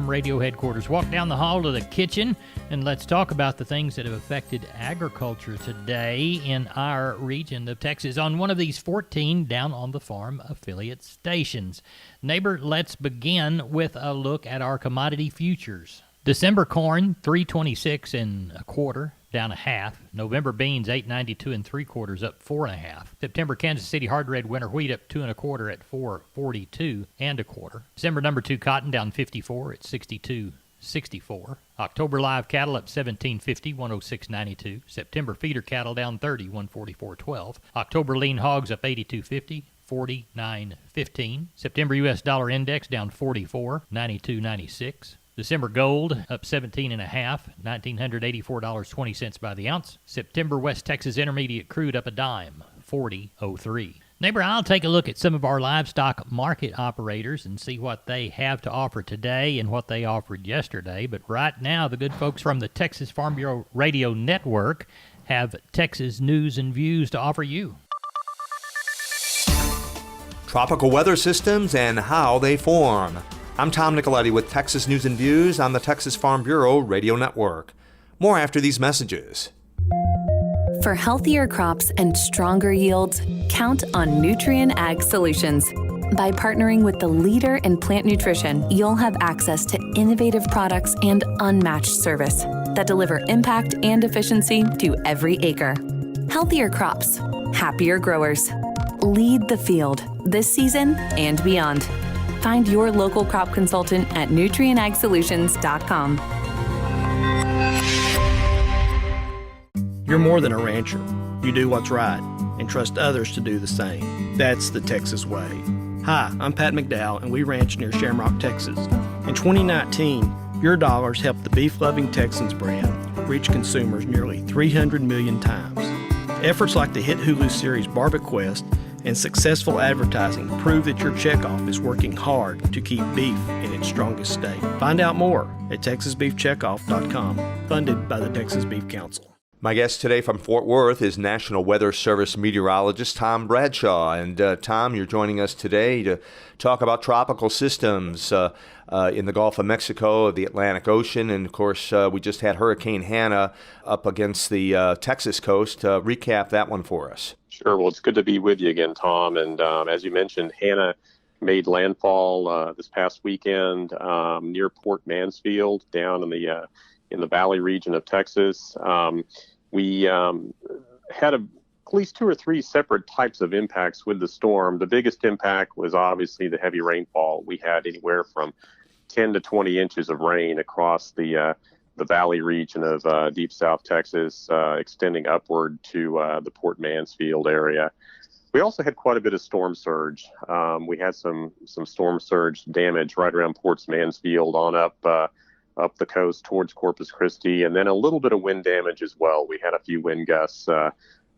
Radio headquarters. Walk down the hall to the kitchen and let's talk about the things that have affected agriculture today in our region of Texas on one of these 14 Down on the Farm affiliate stations. Neighbor, let's begin with a look at our commodity futures. December corn, $3.26 1/4, down 1/2. November beans, $8.92 3/4, up 4.5. September Kansas City hard red winter wheat up 2 1/4 at $4.42 1/4. December number 2 cotton down 54 at 62.64. October live cattle up 17.50, 106.92. September feeder cattle down 30, 144.12. October lean hogs up 82.50. 49.15. September U.S. dollar index down 44, 92.96. December gold up 17.5, $1,984.20 by the ounce. September West Texas Intermediate crude up a dime, 40.03. Neighbor, I'll take a look at some of our livestock market operators and see what they have to offer today and what they offered yesterday. But right now, the good folks from the Texas Farm Bureau Radio Network have Texas news and views to offer you. Tropical weather systems and how they form. I'm Tom Nicoletti with Texas News and Views on the Texas Farm Bureau Radio Network. More after these messages. For healthier crops and stronger yields, count on Nutrien Ag Solutions. By partnering with the leader in plant nutrition, you'll have access to innovative products and unmatched service that deliver impact and efficiency to every acre. Healthier crops, happier growers. Lead the field this season and beyond. Find your local crop consultant at nutrienagsolutions.com. You're more than a rancher. You do what's right and trust others to do the same. That's the Texas way. Hi, I'm Pat McDowell, and we ranch near Shamrock, Texas. In 2019, your dollars helped the beef-loving Texans brand reach consumers nearly 300 million times. Efforts like the hit Hulu series BarbieQuest and successful advertising prove that your checkoff is working hard to keep beef in its strongest state. Find out more at texasbeefcheckoff.com, funded by the Texas Beef Council. My guest today from Fort Worth is National Weather Service meteorologist Tom Bradshaw. And Tom, you're joining us today to talk about tropical systems in the Gulf of Mexico, the Atlantic Ocean, and of course we just had Hurricane Hannah up against the Texas coast. Recap that one for us. Sure. Well, it's good to be with you again, Tom. And as you mentioned, Hannah made landfall this past weekend near Port Mansfield down in the Valley region of Texas. We had at least 2 or 3 separate types of impacts with the storm. The biggest impact was obviously the heavy rainfall. We had anywhere from 10 to 20 inches of rain across the Valley region of deep South Texas, extending upward to the Port Mansfield area. We also had quite a bit of storm surge. We had some storm surge damage right around Port Mansfield on up the coast towards Corpus Christi, and then a little bit of wind damage as well. We had a few wind gusts in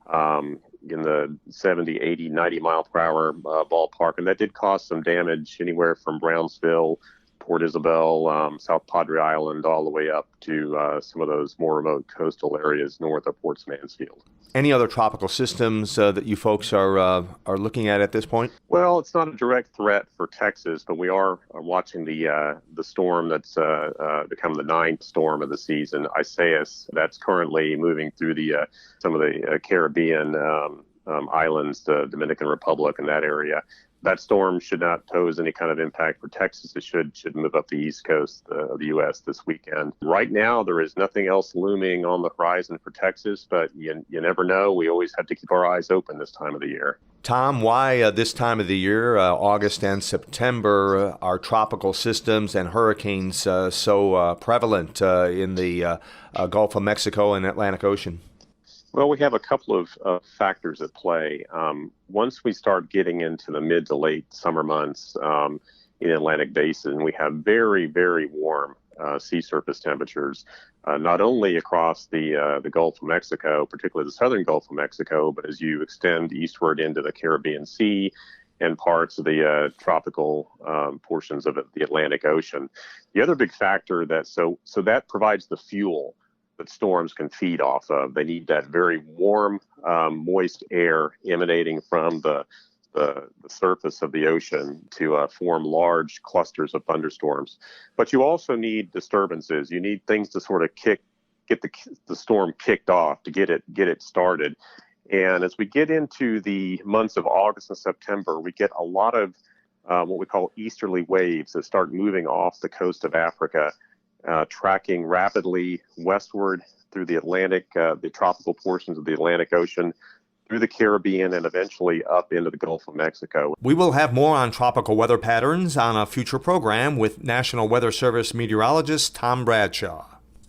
the 70, 80, 90 mile per hour ballpark, and that did cause some damage anywhere from Brownsville, Port Isabel, South Padre Island, all the way up to some of those more remote coastal areas north of Port Mansfield. Any other tropical systems that you folks are looking at this point? Well, it's not a direct threat for Texas, but we are watching the storm that's become the 9th storm of the season, Isaias. That's currently moving through some of the Caribbean islands, the Dominican Republic and that area. That storm should not pose any kind of impact for Texas. It should move up the east coast of the U.S. this weekend. Right now, there is nothing else looming on the horizon for Texas, but you never know. We always have to keep our eyes open this time of the year. Tom, why this time of the year, August and September, are tropical systems and hurricanes so prevalent in the Gulf of Mexico and Atlantic Ocean? Well, we have a couple of factors at play. Once we start getting into the mid to late summer months in the Atlantic Basin, we have very, very warm sea surface temperatures, not only across the Gulf of Mexico, particularly the southern Gulf of Mexico, but as you extend eastward into the Caribbean Sea and parts of the tropical portions of the Atlantic Ocean. The other big factor that provides the fuel that storms can feed off of. They need that very warm, moist air emanating from the the surface of the ocean to form large clusters of thunderstorms. But you also need disturbances. You need things to sort of get the storm kicked off, to get it started. And as we get into the months of August and September, we get a lot of what we call easterly waves that start moving off the coast of Africa, tracking rapidly westward through the Atlantic, the tropical portions of the Atlantic Ocean, through the Caribbean, and eventually up into the Gulf of Mexico. We will have more on tropical weather patterns on a future program with National Weather Service meteorologist Tom Bradshaw.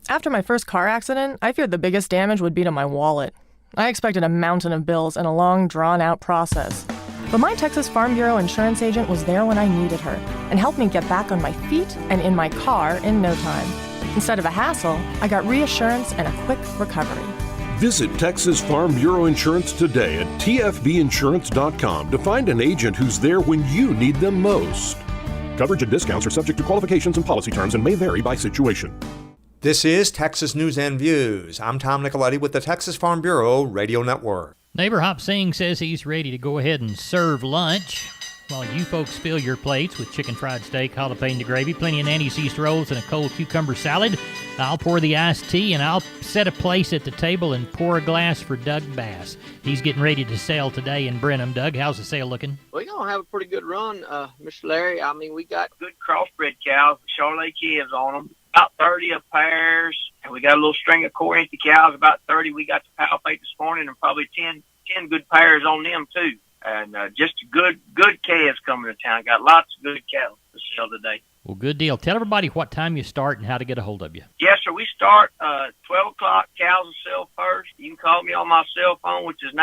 After my first car accident, I feared the biggest damage would be to my wallet. I expected a mountain of bills and a long, drawn-out process. But my Texas Farm Bureau insurance agent was there when I needed her and helped me get back on my feet and in my car in no time. Instead of a hassle, I got reassurance and a quick recovery. Visit Texas Farm Bureau Insurance today at tfbinsurance.com to find an agent who's there when you need them most. Coverage and discounts are subject to qualifications and policy terms and may vary by situation. This is Texas News and Views. I'm Tom Nicoletti with the Texas Farm Bureau Radio Network. Neighbor Hop Singh says he's ready to go ahead and serve lunch while you folks fill your plates with chicken fried steak, jalapeno gravy, plenty of anti-seized rolls, and a cold cucumber salad. I'll pour the iced tea, and I'll set a place at the table and pour a glass for Doug Bass. He's getting ready to sail today in Brenham. Doug, how's the sale looking? We're going to have a pretty good run, Mr. Larry. I mean, we got good crossbred cows, Charolais calves on them, about 30 of pairs, and we got a little string of core-empty cows, about 30 we got to palpate this morning, and probably 10 good pairs on them, too. And just good calves coming to town. Got lots of good cattle to sell today. Well, good deal. Tell everybody what time you start and how to get a hold of you. Yes, sir. We start 12 o'clock. Cows will sell first. You can call me on my cell phone, which is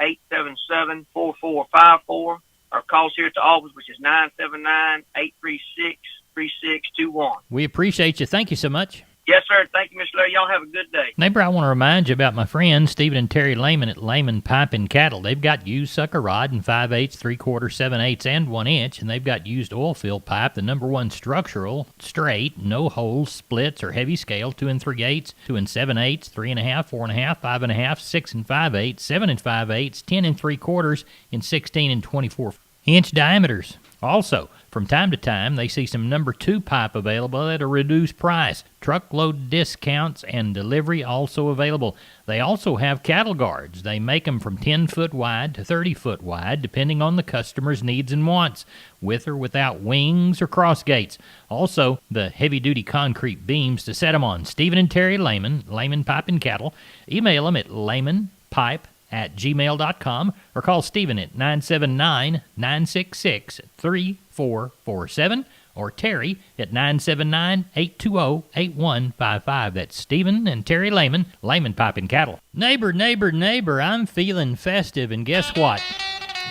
979-877-4454, or call us here at the office, which is 979-836-3621. We appreciate you. Thank you so much. Yes, sir. Thank you, Mr. Larry. Y'all have a good day. Neighbor, I want to remind you about my friends Stephen and Terry Lehman at Lehman Pipe and Cattle. They've got used sucker rod in 5/8, 3/4, 7/8, and 1 inch, and they've got used oil fill pipe, the #1 structural, straight, no holes, splits, or heavy scale, 2 3/8, 2 7/8, 3.5, 4.5, 5.5, 6 5/8, 7 5/8, 10 3/4, and 16 24-inch diameters. Also, from time to time, they see some #2 pipe available at a reduced price. Truckload discounts and delivery also available. They also have cattle guards. They make them from 10-foot wide to 30-foot wide, depending on the customer's needs and wants, with or without wings or cross gates. Also, the heavy-duty concrete beams to set them on. Stephen and Terry Lehman, Lehman Pipe and Cattle. Email them at lehmanpipe@gmail.com or call Stephen at 979-966-3447 or Terry at 979-820-8155. That's Stephen and Terry Lehman, Lehman Pipe and Cattle. Neighbor, I'm feeling festive, and guess what?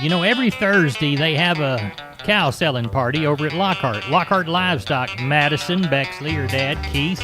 You know, every Thursday they have a cow selling party over at Lockhart Livestock. Madison, Bexley, her dad, Keith,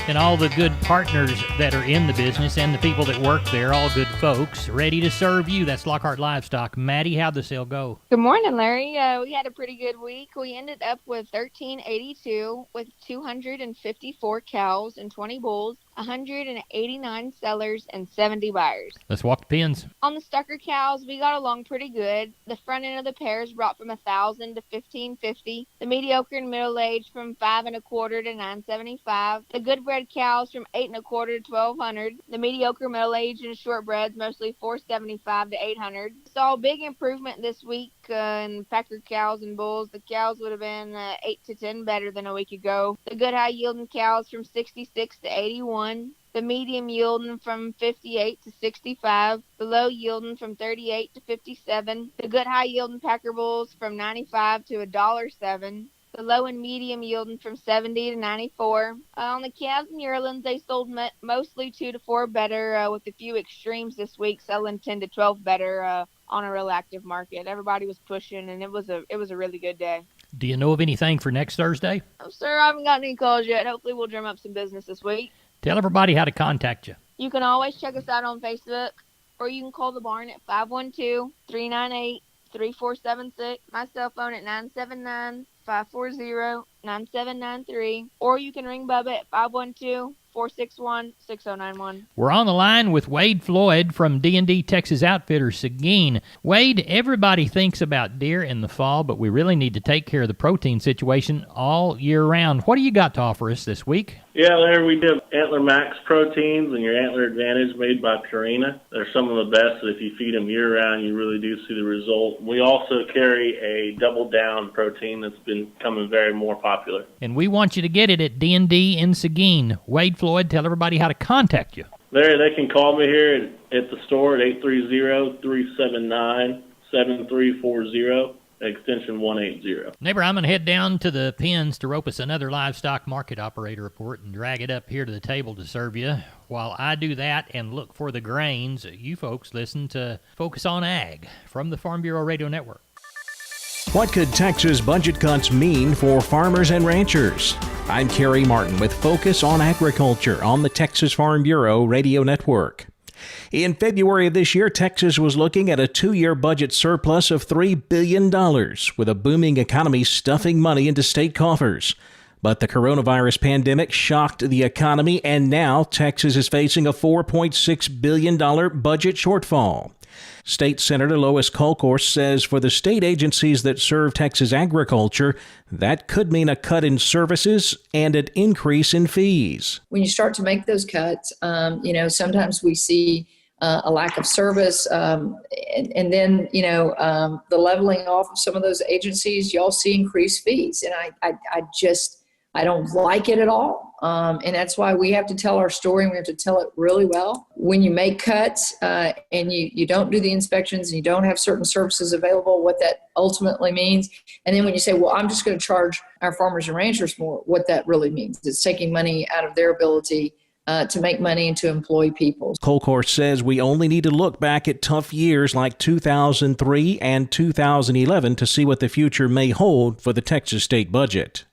and all the good partners that are in the business and the people that work there, all good folks, ready to serve you. That's Lockhart Livestock. Maddie, how'd the sale go? Good morning, Larry. We had a pretty good week. We ended up with 1382 with 254 cows and 20 bulls, 189 sellers, and 70 buyers. Let's walk the pins. On the Stucker cows, we got along pretty good. The front end of the pairs brought from 1,000 to 1,550. The mediocre and middle age from 5 1/4 to 975. The good bred cows from 8 1/4 to 1,200. The mediocre middle age and shortbreds mostly 475 to 800. Saw a big improvement this week in Packer cows and bulls. The cows would have been 8 to 10 better than a week ago. The good high yielding cows from 66 to 81. The medium yielding from 58 to 65. The low yielding from 38 to 57. The good high yielding Packer bulls from 95 to $1.07. The low and medium yielding from 70 to 94. On the calves and yearlings, they sold mostly 2 to 4 better, with a few extremes this week, selling 10 to 12 better on a real active market. Everybody was pushing, and it was a really good day. Do you know of anything for next Thursday? Oh, sir, I haven't got any calls yet. Hopefully we'll drum up some business this week. Tell everybody how to contact you. You can always check us out on Facebook, or you can call the barn at 512-398-3476. My cell phone at 979-540-9793. Or you can ring Bubba at 461-6091. We're on the line with Wade Floyd from D&D Texas Outfitters Seguin. Wade, everybody thinks about deer in the fall, but we really need to take care of the protein situation all year round. What do you got to offer us this week? Yeah, Larry, we did Antler Max proteins and your Antler Advantage made by Purina. They're some of the best that if you feed them year-round, you really do see the result. We also carry a Double Down protein that's been becoming very more popular. And we want you to get it at D&D in Seguin. Wade Floyd, tell everybody how to contact you. Larry, they can call me here at the store at 830-379-7340. Extension 180. Neighbor, I'm going to head down to the pens to rope us another livestock market operator report and drag it up here to the table to serve you. While I do that and look for the grains, you folks listen to Focus on Ag from the Farm Bureau Radio Network. What could Texas budget cuts mean for farmers and ranchers? I'm Kerry Martin with Focus on Agriculture on the Texas Farm Bureau Radio Network. In February of this year, Texas was looking at a 2-year budget surplus of $3 billion, with a booming economy stuffing money into state coffers. But the coronavirus pandemic shocked the economy, and now Texas is facing a $4.6 billion budget shortfall. State Senator Lois Kolkhorst says for the state agencies that serve Texas agriculture, that could mean a cut in services and an increase in fees. When you start to make those cuts, sometimes we see a lack of service, and then, the leveling off of some of those agencies, y'all see increased fees. And I don't like it at all. And that's why we have to tell our story, and we have to tell it really well. When you make cuts and you don't do the inspections and you don't have certain services available, what that ultimately means. And then when you say, well, I'm just going to charge our farmers and ranchers more, what that really means. It's taking money out of their ability to make money and to employ people. Kolkhorst says we only need to look back at tough years like 2003 and 2011 to see what the future may hold for the Texas state budget.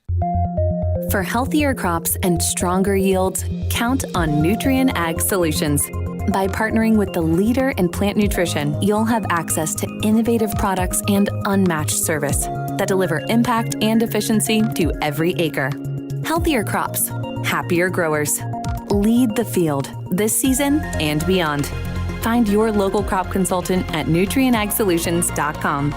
For healthier crops and stronger yields, count on Nutrien Ag Solutions. By partnering with the leader in plant nutrition, you'll have access to innovative products and unmatched service that deliver impact and efficiency to every acre. Healthier crops, happier growers. Lead the field this season and beyond. Find your local crop consultant at nutrienagsolutions.com.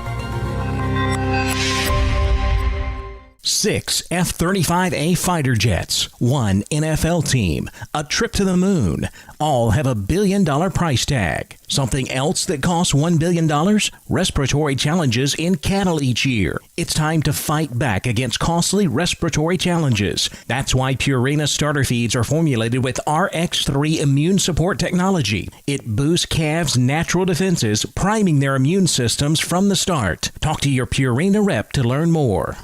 6 F-35A fighter jets, 1 NFL team, a trip to the moon, all have $1 billion price tag. Something else that costs $1 billion? Respiratory challenges in cattle each year. It's time to fight back against costly respiratory challenges. That's why Purina starter feeds are formulated with RX3 immune support technology. It boosts calves' natural defenses, priming their immune systems from the start. Talk to your Purina rep to learn more.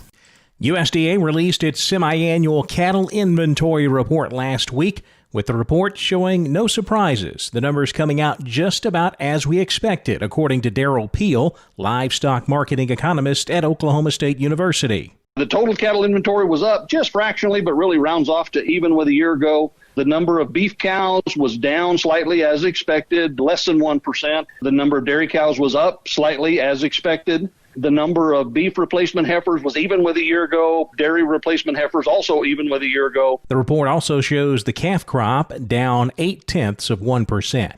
USDA released its semi-annual cattle inventory report last week, with the report showing no surprises. The numbers coming out just about as we expected, according to Darrell Peel, livestock marketing economist at Oklahoma State University. The total cattle inventory was up just fractionally, but really rounds off to even with a year ago. The number of beef cows was down slightly as expected, less than 1%. The number of dairy cows was up slightly as expected. The number of beef replacement heifers was even with a year ago. Dairy replacement heifers also even with a year ago. The report also shows the calf crop down 0.8%.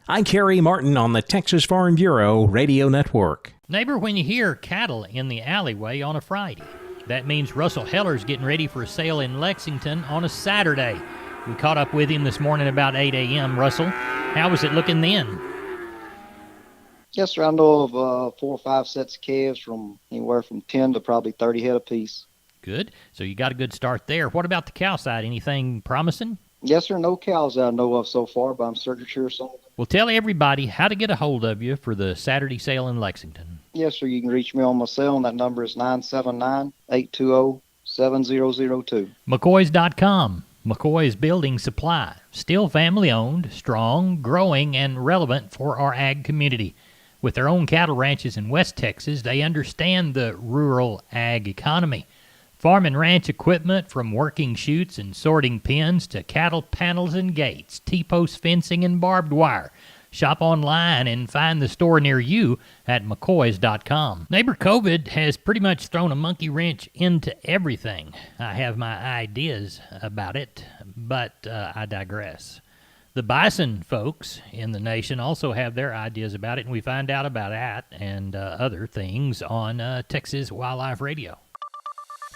I'm Kerry Martin on the Texas Farm Bureau Radio Network. Neighbor, when you hear cattle in the alleyway on a Friday, that means Russell Heller's getting ready for a sale in Lexington on a Saturday. We caught up with him this morning about 8 a.m. Russell, how was it looking then? Yes, sir. I know of 4 or 5 sets of calves from anywhere from 10 to probably 30 head apiece. Good. So you got a good start there. What about the cow side? Anything promising? Yes, sir. No cows I know of so far, but I'm certain sure some. Well, tell everybody how to get a hold of you for the Saturday sale in Lexington. Yes, sir. You can reach me on my cell, and that number is 979-820-7002. McCoys.com. McCoy's Building Supply. Still family-owned, strong, growing, and relevant for our ag community. With their own cattle ranches in West Texas, they understand the rural ag economy. Farm and ranch equipment from working chutes and sorting pens to cattle panels and gates, T-post fencing and barbed wire. Shop online and find the store near you at mccoys.com. Neighbor, COVID has pretty much thrown a monkey wrench into everything. I have my ideas about it, but I digress. The bison folks in the nation also have their ideas about it, and we find out about that and other things on Texas Wildlife Radio.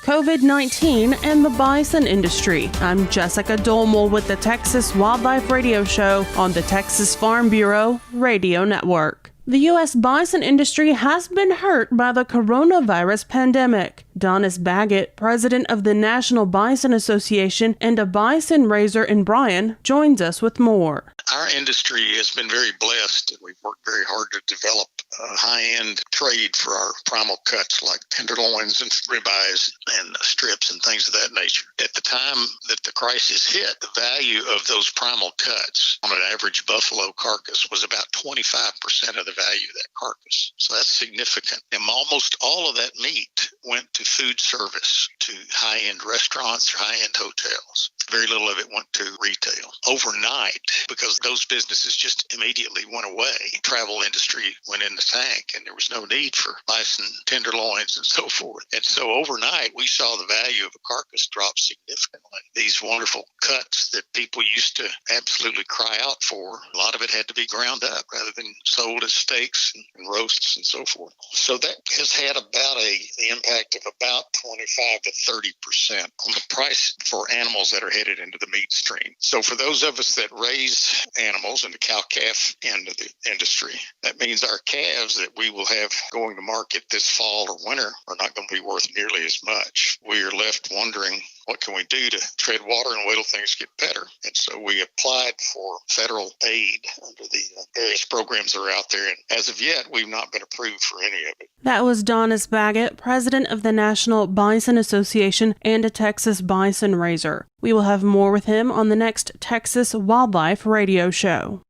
COVID-19 and the bison industry. I'm Jessica Dolmel with the Texas Wildlife Radio Show on the Texas Farm Bureau Radio Network. The U.S. bison industry has been hurt by the coronavirus pandemic. Donis Baggett, president of the National Bison Association and a bison raiser in Bryan, joins us with more. Our industry has been very blessed. We've worked very hard to develop a high-end trade for our primal cuts like tenderloins and ribeyes and strips and things of that nature. At the time that the crisis hit, the value of those primal cuts on an average buffalo carcass was about 25% of the value of that carcass. So that's significant. And almost all of that meat went to food service, to high-end restaurants or high-end hotels. Very little of it went to retail. Overnight, because those businesses just immediately went away, travel industry went in the tank and there was no need for bison tenderloins and so forth. And so overnight, we saw the value of a carcass drop significantly. These wonderful cuts that people used to absolutely cry out for, a lot of it had to be ground up rather than sold as steaks and roasts and so forth. So that has had about the impact of about 25 to 30% on the price for animals that are headed into the meat stream. So for those of us that raise animals in the cow-calf end of the industry, that means our calves that we will have going to market this fall or winter are not going to be worth nearly as much. We are left wondering, what can we do to tread water and wait till things get better? And so we applied for federal aid under the various programs that are out there. And as of yet, we've not been approved for any of it. That was Donis Baggett, president of the National Bison Association and a Texas bison raiser. We will have more with him on the next Texas Wildlife Radio Show.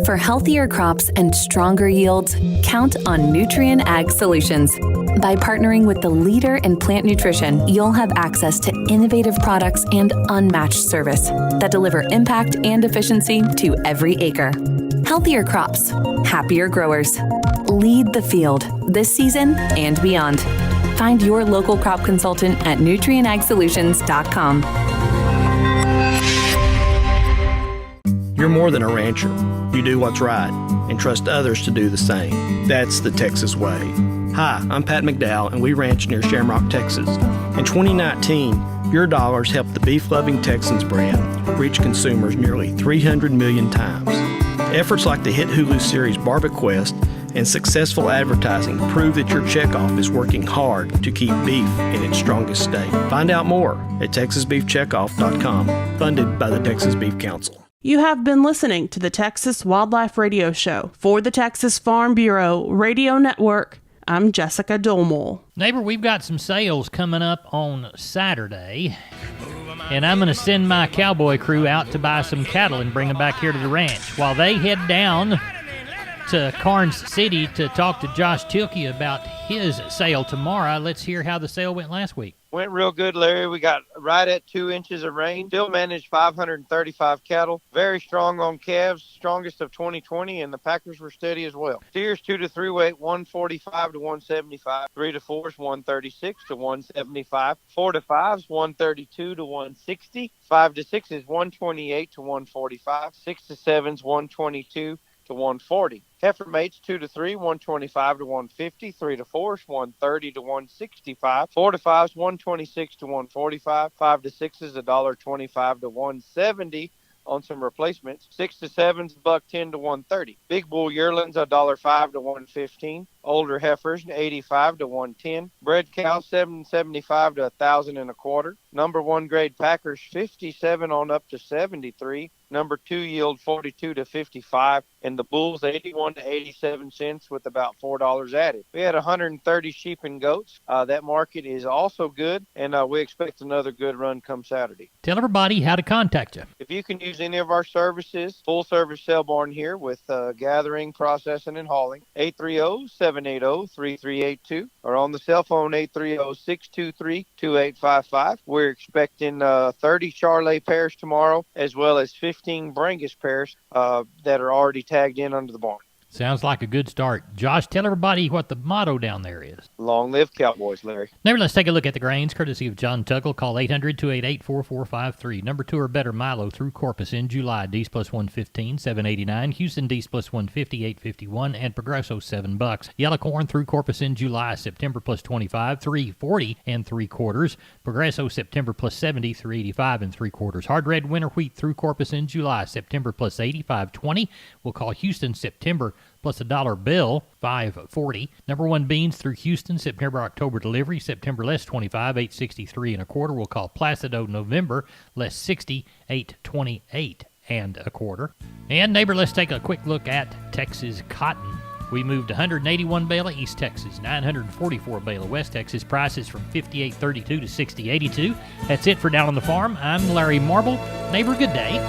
For healthier crops and stronger yields, count on Nutrien Ag Solutions. By partnering with the leader in plant nutrition, you'll have access to innovative products and unmatched service that deliver impact and efficiency to every acre. Healthier crops, happier growers. Lead the field this season and beyond. Find your local crop consultant at nutrienagsolutions.com. You're more than a rancher. You do what's right and trust others to do the same. That's the Texas way. Hi, I'm Pat McDowell, and we ranch near Shamrock, Texas. In 2019, your dollars helped the beef-loving Texans brand reach consumers nearly 300 million times. Efforts like the hit Hulu series BarbieQuest and successful advertising prove that your checkoff is working hard to keep beef in its strongest state. Find out more at TexasBeefCheckoff.com, funded by the Texas Beef Council. You have been listening to the Texas Wildlife Radio Show. For the Texas Farm Bureau Radio Network, I'm Jessica Dolmel. Neighbor, we've got some sales coming up on Saturday, and I'm going to send my cowboy crew out to buy some cattle and bring them back here to the ranch. While they head down to Karnes City to talk to Josh Tilke about his sale tomorrow, let's hear how the sale went last week. Went real good, Larry. We got right at 2 inches of rain. Still managed 535 cattle. Very strong on calves, strongest of 2020, and the packers were steady as well. Steers 2 to 3 weight 145 to 175. 3 to 4s 136 to 175. 4 to 5s 132 to 160. 5 to 6s 128 to 145. 6 to 7s 122 to 140. Heifer mates 2 to 3, 125 to 150. 3 to 4s, 130 to 165. 4 to 5s, 126 to 145. 5 to 6s, $1.25 to 170 on some replacements. 6 to 7s, $1.10 to 130. Big bull yearlings, $1.05 to 115. Older heifers, 85 to 110. Bred cows, 775 to 1,025. Number 1 grade packers, 57 on up to 73. Number 2 yield, 42 to 55. And the bulls, 81 to 87 cents with about $4 added. We had 130 sheep and goats. That market is also good, and we expect another good run come Saturday. Tell everybody how to contact you. If you can use any of our services, full service sale barn here with gathering, processing, and hauling, 830-7 780-3382 or on the cell phone 830-623-2855. We're expecting 30 Charolais pairs tomorrow, as well as 15 Brangus pairs that are already tagged in under the barn. Sounds like a good start. Josh, tell everybody what the motto down there is. Long live Cowboys, Larry. Now let's take a look at the grains, courtesy of John Tuggle. Call 800-288-4453. Number 2 or better Milo through Corpus in July. D's plus 115, $7.89. Houston D's plus 150, $8.51. And Progresso, $7. Yellow corn through Corpus in July. September plus 25, $3.40 and 3/4. Progresso September plus 70, $3.85 and 3/4. Hard red winter wheat through Corpus in July. September plus 85.20. We'll call Houston September plus a dollar bill, $5.40. Number 1 beans through Houston, September, October delivery, September less 25, $8.63 and 1/4. We'll call Placido November less 60, $8.28 and 1/4. And neighbor, let's take a quick look at Texas cotton. We moved 181 bale of East Texas, 944 bale of West Texas. Prices from $58.32 to $60.82. That's it for Down on the Farm. I'm Larry Marble. Neighbor, good day.